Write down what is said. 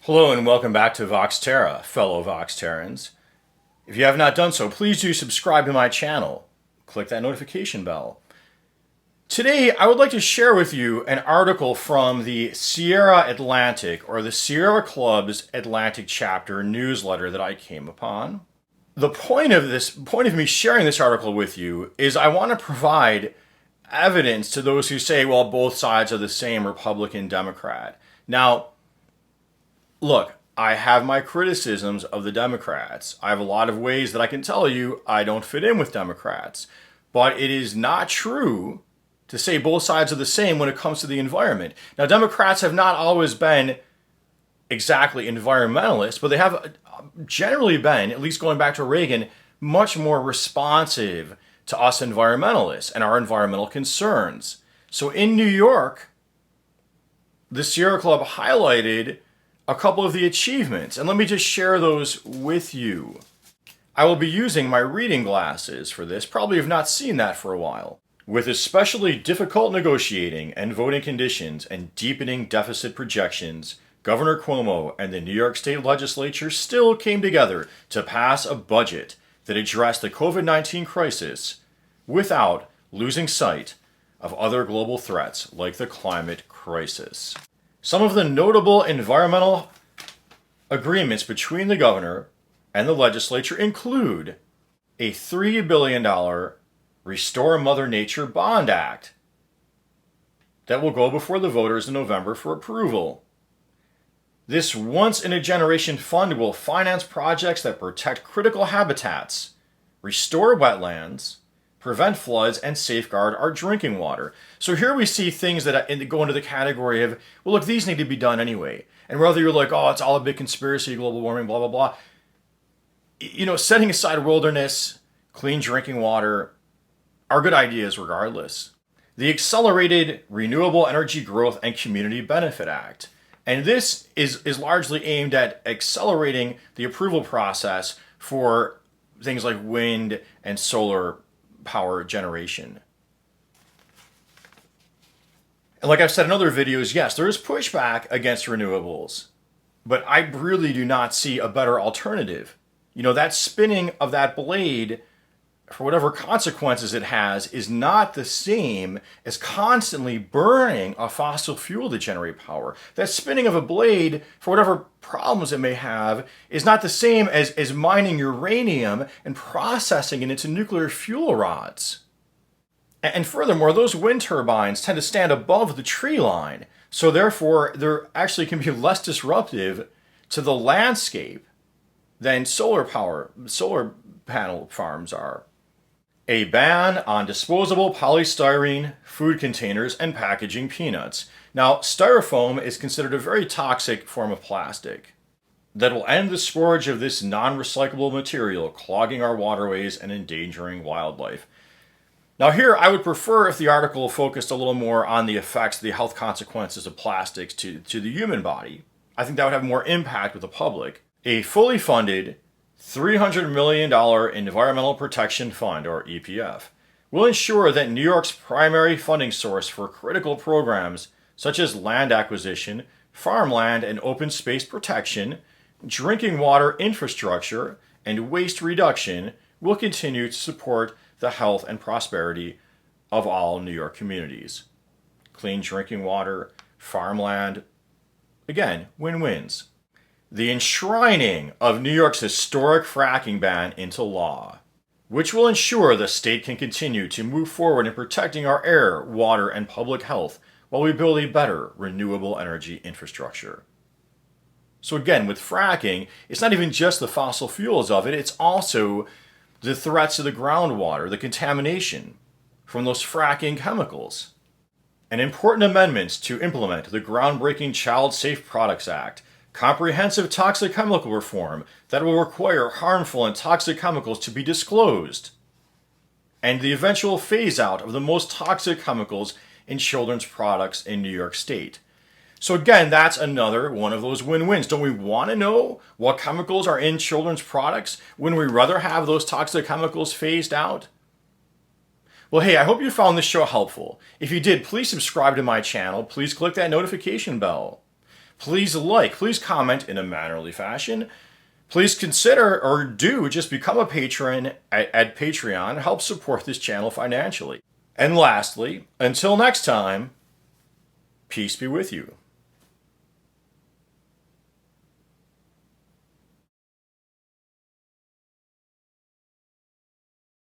Hello and welcome back to Vox Terra, fellow Vox Terrans. If you have not done so, please do subscribe to my channel. Click that notification bell. Today, I would like to share with you an article from the Sierra Atlantic, or the Sierra Club's Atlantic Chapter newsletter that I came upon. The point of me sharing this article with you is I want to provide evidence to those who say, well, both sides are the same, Republican, Democrat. Now, look, I have my criticisms of the Democrats. I have a lot of ways that I can tell you I don't fit in with Democrats. But it is not true to say both sides are the same when it comes to the environment. Now, Democrats have not always been exactly environmentalists, but they have generally been, at least going back to Reagan, much more responsive to us environmentalists and our environmental concerns. So in New York, the Sierra Club highlighted a couple of the achievements, and let me just share those with you. I will be using my reading glasses for this, probably have not seen that for a while. With especially difficult negotiating and voting conditions and deepening deficit projections, Governor Cuomo and the New York State Legislature still came together to pass a budget that addressed the COVID-19 crisis without losing sight of other global threats like the climate crisis. Some of the notable environmental agreements between the governor and the legislature include a $3 billion Restore Mother Nature Bond Act that will go before the voters in November for approval. This once-in-a-generation fund will finance projects that protect critical habitats, restore wetlands, prevent floods, and safeguard our drinking water. So here we see things that go into the category of, well, look, these need to be done anyway. And whether you're like, oh, it's all a big conspiracy, global warming, blah, blah, blah. You know, setting aside wilderness, clean drinking water are good ideas regardless. The Accelerated Renewable Energy Growth and Community Benefit Act. And this is largely aimed at accelerating the approval process for things like wind and solar power generation. And like I've said in other videos, yes, there is pushback against renewables, but I really do not see a better alternative. You know, that spinning of that blade, for whatever consequences it has, is not the same as constantly burning a fossil fuel to generate power. That spinning of a blade, for whatever problems it may have, is not the same as mining uranium and processing it into nuclear fuel rods. And furthermore, those wind turbines tend to stand above the tree line, so therefore they actually can be less disruptive to the landscape than solar panel farms are. A ban on disposable polystyrene food containers and packaging peanuts. Now, styrofoam is considered a very toxic form of plastic that will end the scourge of this non-recyclable material, clogging our waterways and endangering wildlife. Now here, I would prefer if the article focused a little more on the effects, the health consequences of plastics to the human body. I think that would have more impact with the public. A fully funded $300 million Environmental Protection Fund, or EPF, will ensure that New York's primary funding source for critical programs such as land acquisition, farmland and open space protection, drinking water infrastructure, and waste reduction will continue to support the health and prosperity of all New York communities. Clean drinking water, farmland, again, win-wins. The enshrining of New York's historic fracking ban into law, which will ensure the state can continue to move forward in protecting our air, water, and public health while we build a better renewable energy infrastructure. So again, with fracking, it's not even just the fossil fuels of it, it's also the threats to the groundwater, the contamination from those fracking chemicals. And important amendments to implement the groundbreaking Child Safe Products Act, comprehensive toxic chemical reform that will require harmful and toxic chemicals to be disclosed, and the eventual phase out of the most toxic chemicals in children's products in New York State. So again, that's another one of those win-wins. Don't we want to know what chemicals are in children's products? Wouldn't we rather have those toxic chemicals phased out? Well, hey, I hope you found this show helpful. If you did, please subscribe to my channel. Please click that notification bell. Please like, please comment in a mannerly fashion. Please consider or do just become a patron at Patreon and help support this channel financially. And lastly, until next time, peace be with you.